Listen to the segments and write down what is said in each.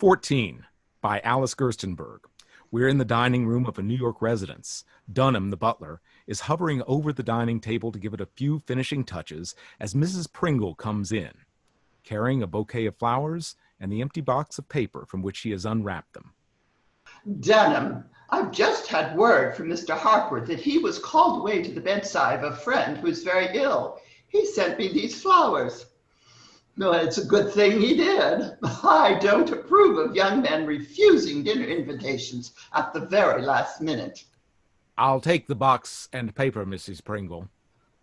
14 by Alice Gerstenberg. We're in the dining room of a New York residence. Dunham, the butler, is hovering over the dining table to give it a few finishing touches as Mrs. Pringle comes in, carrying a bouquet of flowers and the empty box of paper from which she has unwrapped them. Dunham, I've just had word from Mr. Harper that he was called away to the bedside of a friend who's very ill. He sent me these flowers. No, it's a good thing he did. I don't approve of young men refusing dinner invitations at the very last minute. I'll take the box and paper, Mrs. Pringle.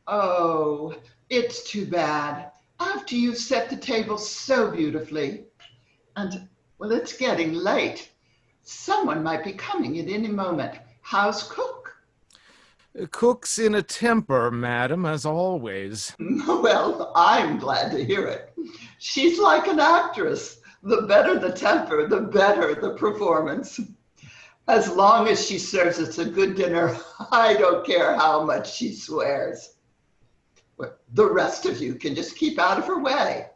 Oh, it's too bad. After you've set the table so beautifully. And, well, it's getting late. Someone might be coming at any moment. How's Cook? Cook's in a temper, madam, as always. Well, I'm glad to hear it. She's like an actress. The better the temper, the better the performance. As long as she serves us a good dinner, I don't care how much she swears. The rest of you can just keep out of her way.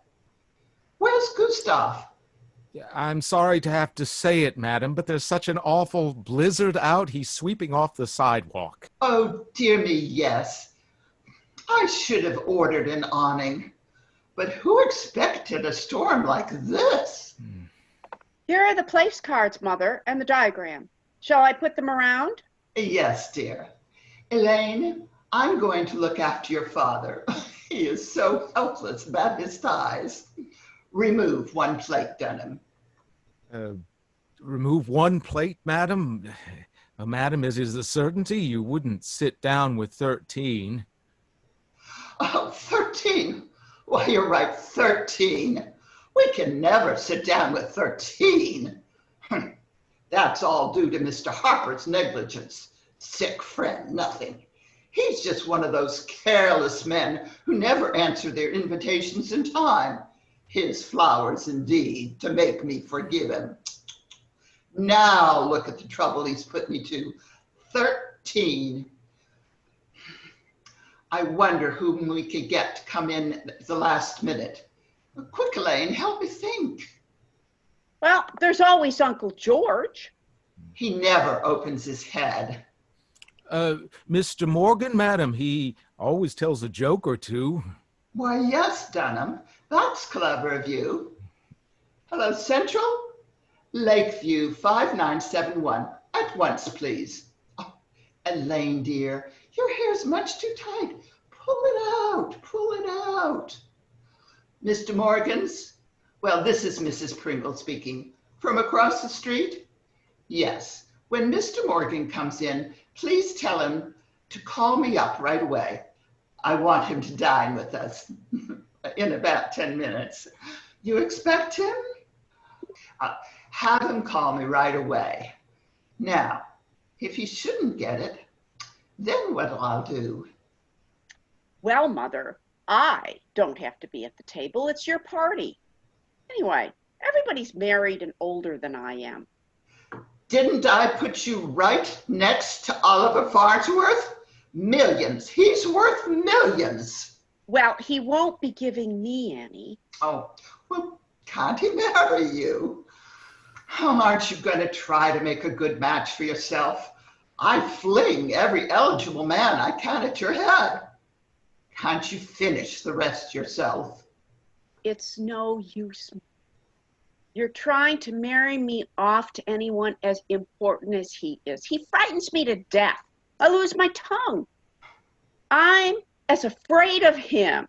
Where's Gustav? I'm sorry to have to say it, madam, but there's such an awful blizzard out, he's sweeping off the sidewalk. Oh, dear me, yes. I should have ordered an awning. But who expected a storm like this? Here are the place cards, Mother, and the diagram. Shall I put them around? Yes, dear. Elaine, I'm going to look after your father. He is so helpless about his thighs. Remove one plate, Dunham. Remove one plate, madam? Madam, it is a certainty you wouldn't sit down with 13. Oh, 13. Why, you're right, 13. We can never sit down with 13. That's all due to Mr. Harper's negligence. Sick friend, nothing. He's just one of those careless men who never answer their invitations in time. His flowers, indeed, to make me forgive him. Now look at the trouble he's put me to. 13. I wonder whom we could get to come in at the last minute. Quick, Elaine, help me think. Well, there's always Uncle George. He never opens his head. Mr. Morgan, madam, he always tells a joke or two. Why, yes, Dunham. That's clever of you. Hello, Central? Lakeview 5971. At once, please. Oh, Elaine, dear, your hair's much too tight. Pull it out, pull it out. Mr. Morgan's? Well, this is Mrs. Pringle speaking. From across the street? Yes. When Mr. Morgan comes in, please tell him to call me up right away. I want him to dine with us in about 10 minutes. You expect him? Have him call me right away. Now, if he shouldn't get it, then what'll I do? Well, Mother, I don't have to be at the table. It's your party. Anyway, everybody's married and older than I am. Didn't I put you right next to Oliver Farnsworth? Millions. He's worth millions. Well, he won't be giving me any. Oh, well, can't he marry you? Oh, aren't you going to try to make a good match for yourself? I fling every eligible man I can at your head. Can't you finish the rest yourself? It's no use. You're trying to marry me off to anyone as important as he is. He frightens me to death. I lose my tongue. I'm as afraid of him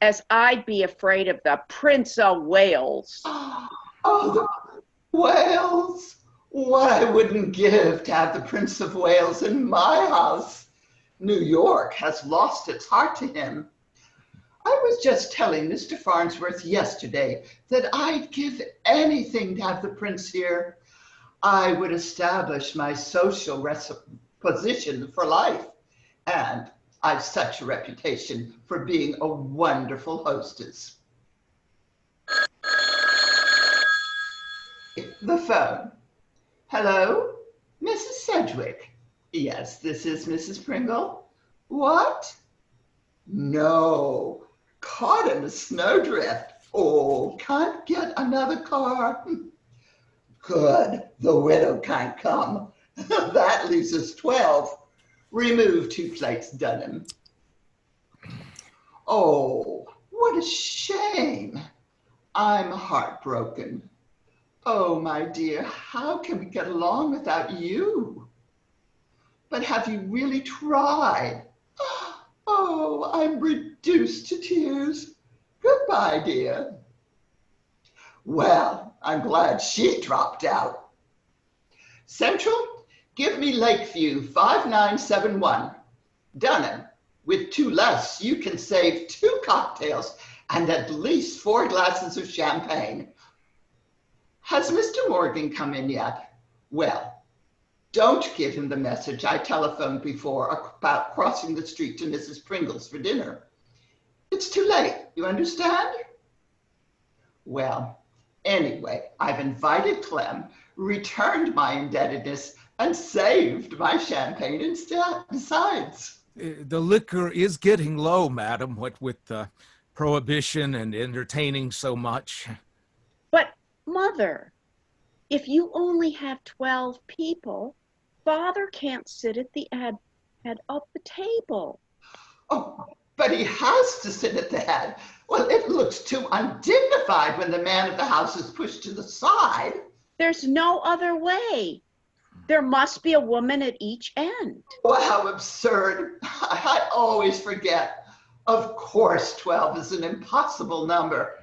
as I'd be afraid of the Prince of Wales. Oh, the Wales. What I wouldn't give to have the Prince of Wales in my house. New York has lost its heart to him. I was just telling Mr. Farnsworth yesterday that I'd give anything to have the Prince here. I would establish my social position for life. And I've such a reputation for being a wonderful hostess. The phone. Hello? Mrs. Sedgwick. Yes, this is Mrs. Pringle. What? No. Caught in a snowdrift. Oh, can't get another car. Good, the widow can't come. That leaves us 12. Remove 2 plates, Dunham. Oh, what a shame. I'm heartbroken. Oh, my dear, how can we get along without you? But have you really tried? Oh, I'm reduced to tears. Goodbye, dear. Well, I'm glad she dropped out. Central, give me Lakeview 5971. Dunham, with 2 less, you can save 2 cocktails and at least 4 glasses of champagne. Has Mr. Morgan come in yet? Well, don't give him the message I telephoned before about crossing the street to Mrs. Pringle's for dinner. It's too late, you understand? Well, anyway, I've invited Clem, returned my indebtedness, and saved my champagne instead. Besides. The liquor is getting low, madam, what with prohibition and entertaining so much. But, Mother, if you only have 12 people, Father can't sit at the head of the table. Oh, but he has to sit at the head. Well, it looks too undignified when the man of the house is pushed to the side. There's no other way. There must be a woman at each end. Oh, how absurd. I always forget. Of course, 12 is an impossible number.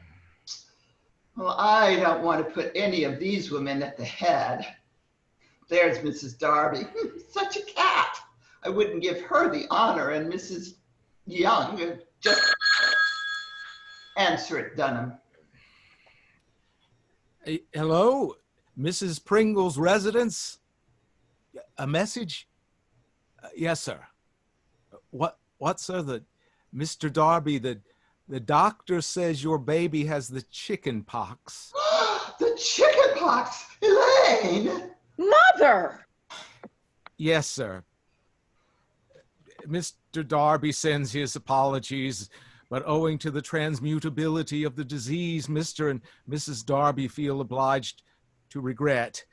Well, I don't want to put any of these women at the head. There's Mrs. Darby, such a cat. I wouldn't give her the honor, and Mrs. Young, just answer it, Dunham. Hello, Mrs. Pringle's residence? A message? Yes, sir. What, sir? Mr. Darby, the doctor says your baby has the chicken pox. The chicken pox! Elaine! Mother! Yes, sir. Mr. Darby sends his apologies, but owing to the transmutability of the disease, Mr. and Mrs. Darby feel obliged to regret,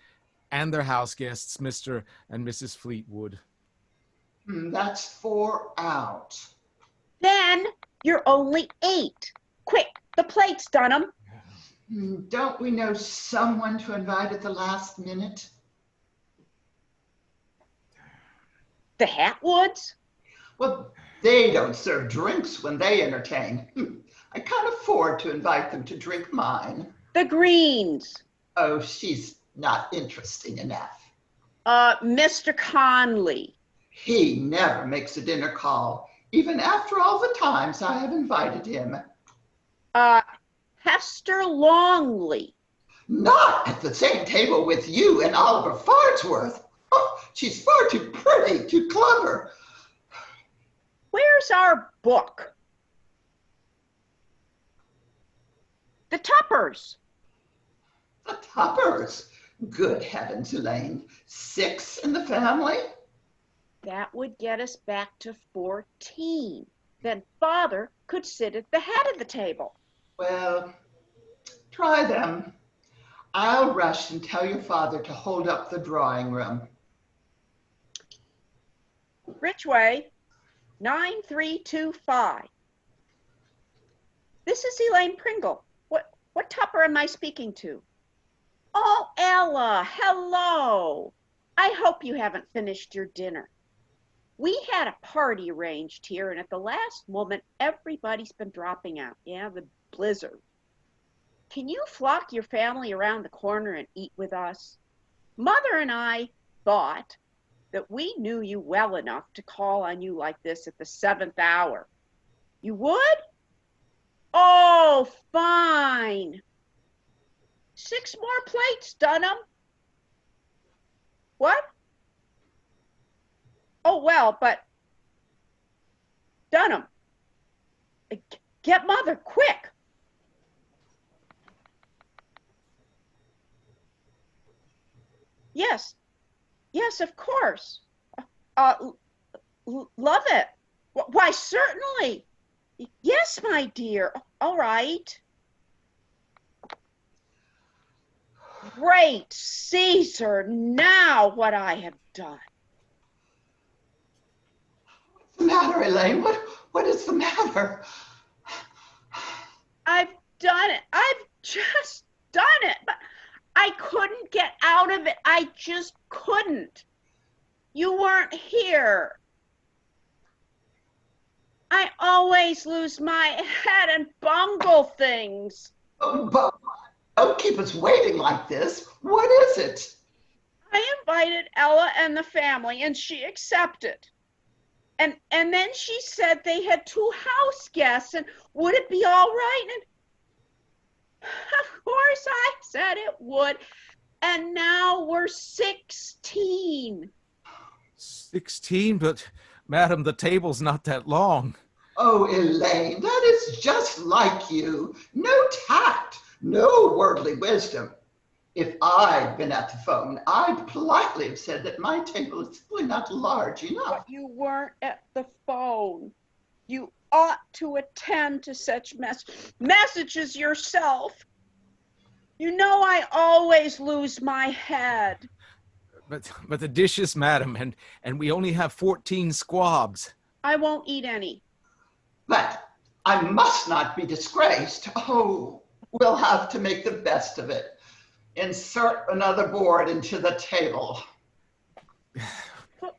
and their house guests, Mr. and Mrs. Fleetwood. That's 4 out. Then you're only 8. Quick, the plates, Dunham. Don't we know someone to invite at the last minute? The Hatwoods? Well, they don't serve drinks when they entertain. I can't afford to invite them to drink mine. The Greens. Oh, she's not interesting enough. Mr. Conley. He never makes a dinner call, even after all the times I have invited him. Hester Longley. Not at the same table with you and Oliver Farnsworth. Oh, she's far too pretty, too clever. Where's our book? The Tuppers. The Tuppers. Good heavens, Elaine. 6 in the family? That would get us back to 14. Then Father could sit at the head of the table. Well, try them. I'll rush and tell your father to hold up the drawing room. Ridgway, 9325. This is Elaine Pringle. What Tupper am I speaking to? Oh, Ella, hello. I hope you haven't finished your dinner. We had a party arranged here, and at the last moment, everybody's been dropping out. Yeah, the blizzard. Can you flock your family around the corner and eat with us? Mother and I thought that we knew you well enough to call on you like this at the 7th hour. You would? Oh, fine. 6 more plates, Dunham. What? Oh, well, but Dunham, get Mother quick. Yes, of course. Love it. Why, certainly. Yes, my dear. All right. Great Caesar, now what I have done. What's the matter, Elaine? What is the matter? I've done it. I've just done it. But I couldn't get out of it. I just couldn't. You weren't here. I always lose my head and bungle things. Oh, but don't keep us waiting like this. What is it? I invited Ella and the family, and she accepted. And then she said they had 2 house guests, and would it be all right? And of course I said it would. And now we're 16. 16? But, madam, the table's not that long. Oh, Elaine, that is just like you. No tact, no worldly wisdom. If I'd been at the phone, I'd politely have said that my table is simply not large enough. But you weren't at the phone. You ought to attend to such messages yourself. You know I always lose my head. But the dishes, madam, and we only have 14 squabs. I won't eat any. But I must not be disgraced. Oh, we'll have to make the best of it. Insert another board into the table. But,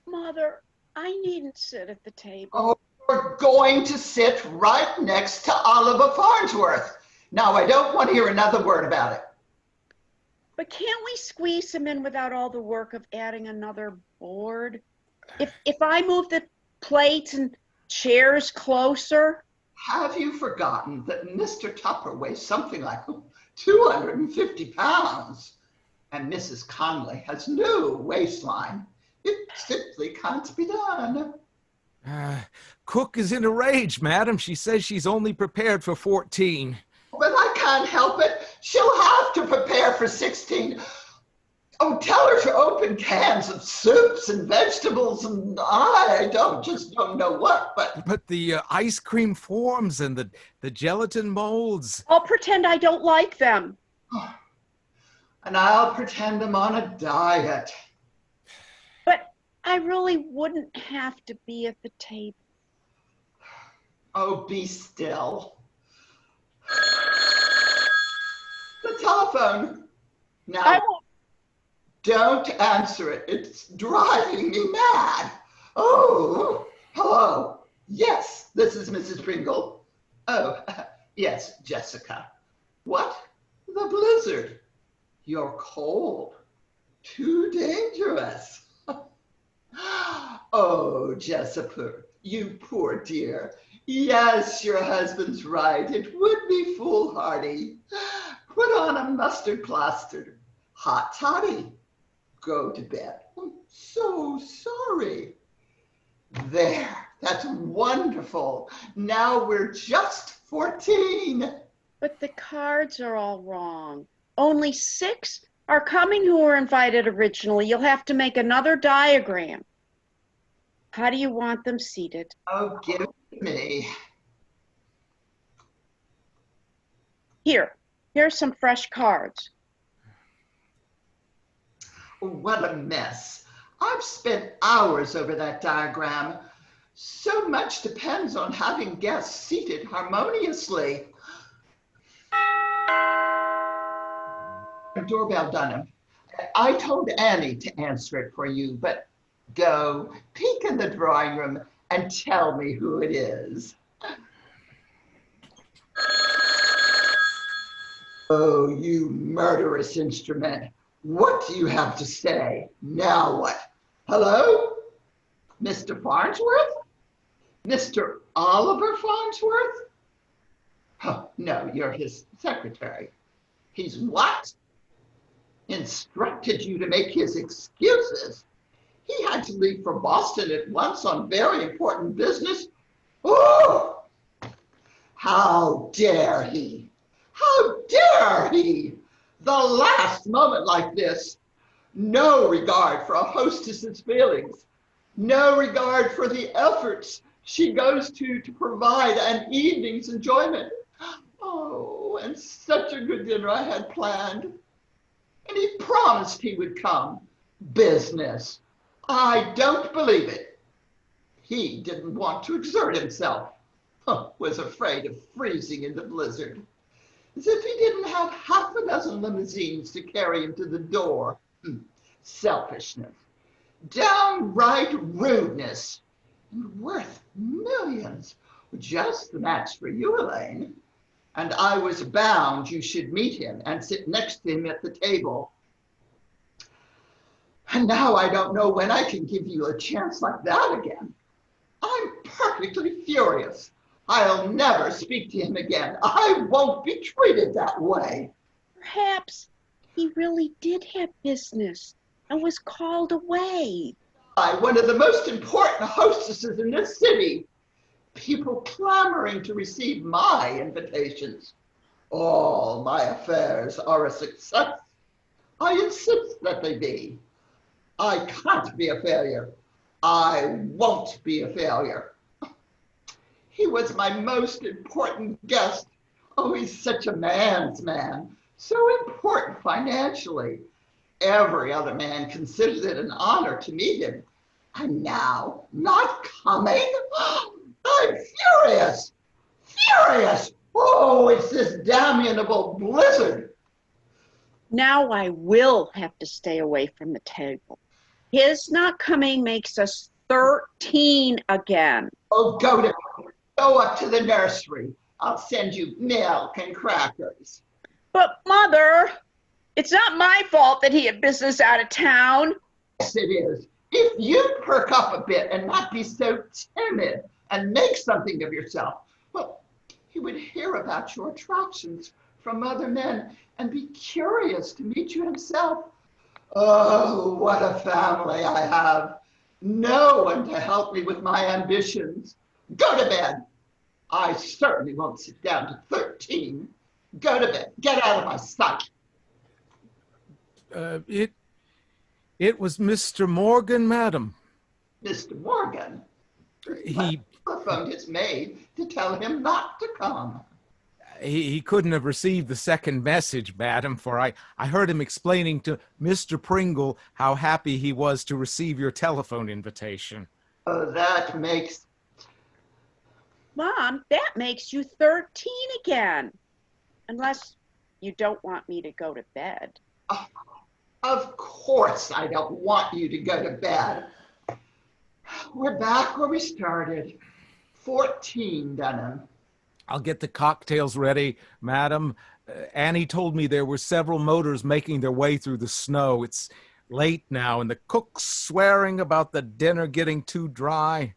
Mother, I needn't sit at the table. Oh, we're going to sit right next to Oliver Farnsworth. Now, I don't want to hear another word about it. But can't we squeeze him in without all the work of adding another board? If I move the plates and chairs closer? Have you forgotten that Mr. Tupper weighs something like 250 pounds? And Mrs. Conley has no waistline. It simply can't be done. Cook is in a rage, madam. She says she's only prepared for 14. But I can't help it. She'll have to prepare for 16. Oh, tell her to open cans of soups and vegetables and I don't know what, but... But the ice cream forms and the gelatin molds. I'll pretend I don't like them. And I'll pretend I'm on a diet. But I really wouldn't have to be at the table. Oh, be still. The telephone. Now, I won't. Don't answer it. It's driving me mad. Oh, hello. Yes, this is Mrs. Pringle. Oh, yes, Jessica. What? The blizzard. You're cold. Too dangerous. Oh, Jessica, you poor dear. Yes, your husband's right. It would be foolhardy. Put on a mustard plaster. Hot toddy. Go to bed. I'm so sorry. There, that's wonderful. Now we're just 14. But the cards are all wrong. Only 6 are coming who were invited originally. You'll have to make another diagram. How do you want them seated? Oh, give me. Here's some fresh cards. What a mess. I've spent hours over that diagram. So much depends on having guests seated harmoniously. Doorbell Dunham. I told Annie to answer it for you, but go peek in the drawing room and tell me who it is. Oh, you murderous instrument. What do you have to say? Now what? Hello? Mr. Farnsworth? Mr. Oliver Farnsworth? Oh, no, you're his secretary. He's what? Instructed you to make his excuses. He had to leave for Boston at once on very important business. Oh, how dare he? How dare he? The last moment like this. No regard for a hostess's feelings. No regard for the efforts she goes to provide an evening's enjoyment. Oh, and such a good dinner I had planned. And he promised he would come. Business. I don't believe it. He didn't want to exert himself. Was afraid of freezing in the blizzard. As if he didn't have half a dozen limousines to carry him to the door. Selfishness. Downright rudeness. And worth millions. Just the match for you, Elaine. And I was bound you should meet him and sit next to him at the table. And now I don't know when I can give you a chance like that again. I'm perfectly furious. I'll never speak to him again. I won't be treated that way. Perhaps he really did have business and was called away. One of the most important hostesses in this city. People clamoring to receive my invitations. All my affairs are a success. I insist that they be. I can't be a failure. I won't be a failure. He was my most important guest. Oh, he's such a man's man. So important financially. Every other man considers it an honor to meet him. And now, not coming? I'm furious. Furious. Oh, it's this damnable blizzard. Now I will have to stay away from the table. His not coming makes us 13 again. Oh, go up to the nursery. I'll send you milk and crackers. But Mother, it's not my fault that he had business out of town. Yes, it is. If you'd perk up a bit and not be so timid and make something of yourself, well, he would hear about your attractions from other men and be curious to meet you himself. Oh, what a family I have. No one to help me with my ambitions. Go to bed. I certainly won't sit down to 13. Go to bed. Get out of my sight. It was Mr. Morgan, madam. Mr. Morgan? He telephoned his maid to tell him not to come. He couldn't have received the second message, madam, for I heard him explaining to Mr. Pringle how happy he was to receive your telephone invitation. Oh, that makes... Mom, that makes you 13 again. Unless you don't want me to go to bed. Of course I don't want you to go to bed. We're back where we started. 14, Dunham. I'll get the cocktails ready, madam. Annie told me there were several motors making their way through the snow. It's late now, and the cook's swearing about the dinner getting too dry.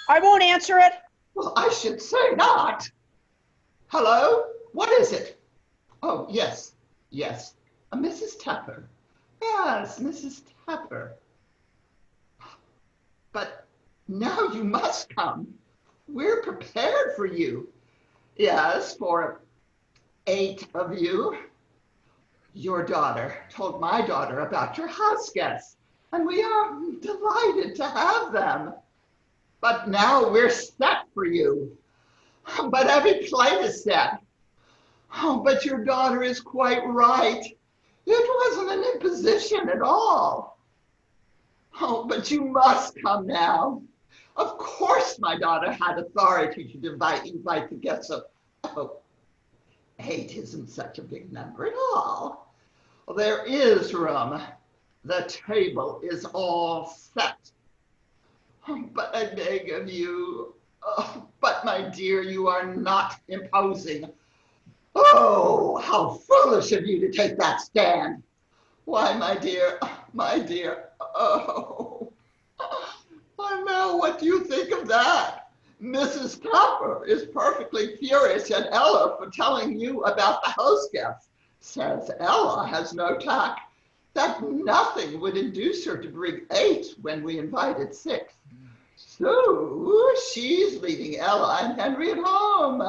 I won't answer it. Well, I should say not. Hello? What is it? Oh, yes. Mrs. Tepper. Yes, Mrs. Tepper. But now you must come. We're prepared for you. Yes, for 8 of you. Your daughter told my daughter about your house guests, and we are delighted to have them. But now we're set for you. But every plate is set. Oh, but your daughter is quite right. It wasn't an imposition at all. Oh, but you must come now. Of course my daughter had authority to invite the guests of, 8 isn't such a big number at all. Well, there is room. The table is all set. Oh, but I beg of you. Oh, but my dear, you are not imposing. Oh, how foolish of you to take that stand. Why, my dear, oh. I know, what do you think of that? Mrs. Topper is perfectly furious at Ella for telling you about the house guests. Says Ella has no tact, that nothing would induce her to bring 8 when we invited 6. So she's leaving Ella and Henry at home.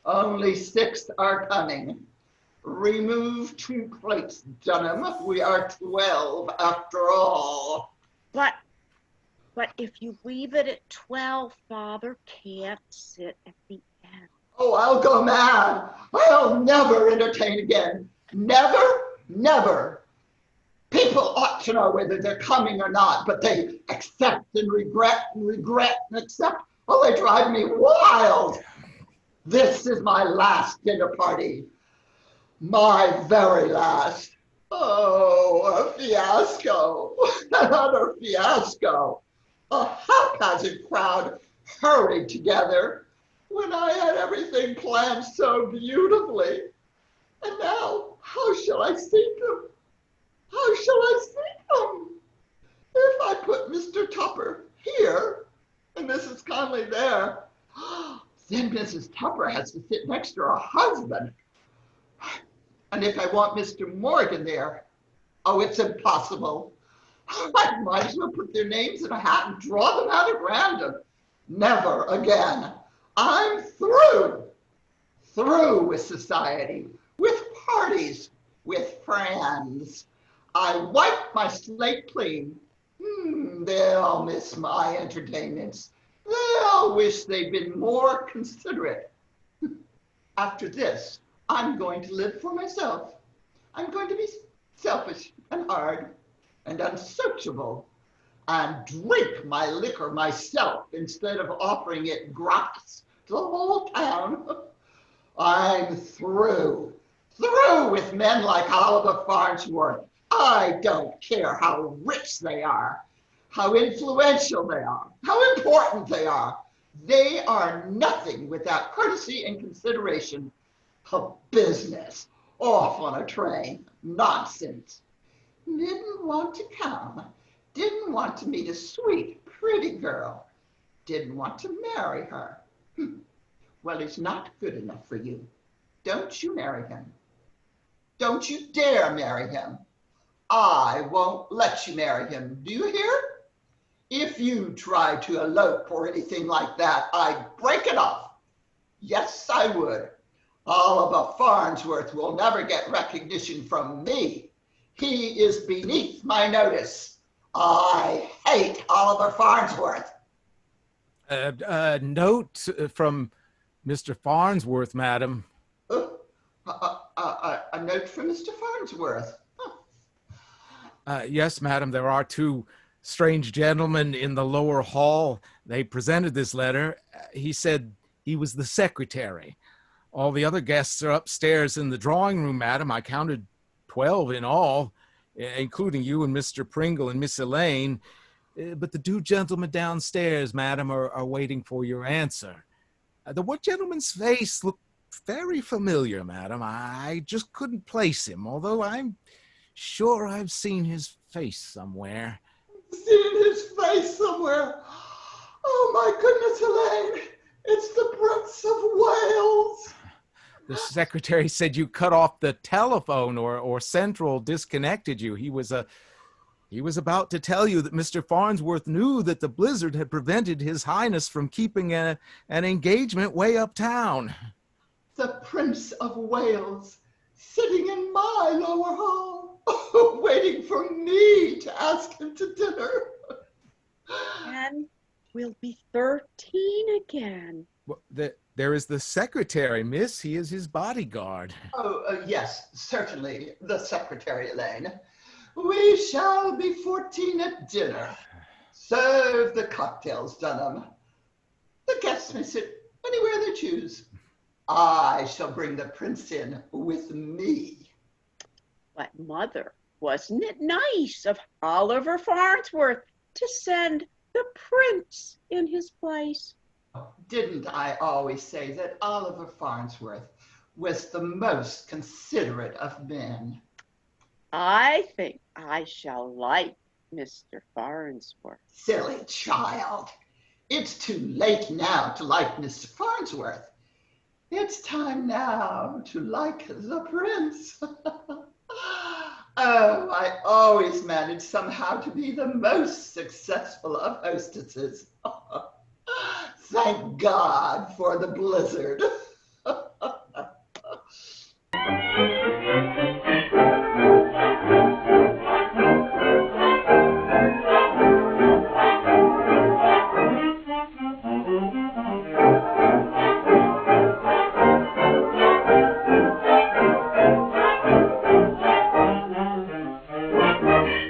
Only 6 are coming. Remove 2 plates, Dunham. We are 12 after all. But if you leave it at 12, Father can't sit at the end. Oh, I'll go mad. I'll never entertain again. Never, never. People ought to know whether they're coming or not, but they accept and regret and accept. Oh, they drive me wild. This is my last dinner party. My very last. Oh, a fiasco. Another fiasco. A haphazard crowd hurried together when I had everything planned so beautifully. And now, how shall I seek them? How shall I seek them? If I put Mr. Tupper here and Mrs. Conley there, then Mrs. Tupper has to sit next to her husband. And if I want Mr. Morgan there, oh, it's impossible. I might as well put their names in a hat and draw them out at random. Never again. I'm through. Through with society, with parties, with friends. I wipe my slate clean. They'll miss my entertainments. They'll wish they'd been more considerate. After this, I'm going to live for myself. I'm going to be selfish and hard and unsociable and drink my liquor myself instead of offering it gratis to the whole town. I'm through with men like Oliver Farnsworth. I don't care how rich they are, how influential they are, how important they are. They are nothing without courtesy and consideration. A business, off on a train, nonsense. Didn't want to come, didn't want to meet a sweet, pretty girl, didn't want to marry her. Well, he's not good enough for you. Don't you marry him. Don't you dare marry him. I won't let you marry him. Do you hear? If you try to elope or anything like that, I'd break it off. Yes, I would. Oliver Farnsworth will never get recognition from me. He is beneath my notice. I hate Oliver Farnsworth. Note from Mr. Farnsworth, madam. A note from Mr. Farnsworth. Yes, madam, there are two strange gentlemen in the lower hall. They presented this letter. He said he was the secretary. All the other guests are upstairs in the drawing room, madam. I counted 12 in all, including you and Mr. Pringle and Miss Elaine. But the two gentlemen downstairs, madam, are waiting for your answer. The one gentleman's face looked very familiar, madam. I just couldn't place him, although I'm sure I've seen his face somewhere. Seen his face somewhere? Oh, my goodness, Elaine. It's the Prince of Wales. The secretary said you cut off the telephone or Central disconnected you. He was about to tell you that Mr. Farnsworth knew that the blizzard had prevented His Highness from keeping an engagement way uptown. The Prince of Wales sitting in my lower hall, waiting for me to ask him to dinner. And we'll be 13 again. Well, there is the secretary, miss. He is his bodyguard. Oh, yes, certainly, the secretary, Elaine. We shall be 14 at dinner. Serve the cocktails, Dunham. The guests may sit anywhere they choose. I shall bring the prince in with me. But Mother, wasn't it nice of Oliver Farnsworth to send the prince in his place? Didn't I always say that Oliver Farnsworth was the most considerate of men? I think I shall like Mr. Farnsworth. Silly child. It's too late now to like Mr. Farnsworth. It's time now to like the prince. Oh, I always manage somehow to be the most successful of hostesses. Thank God for the blizzard.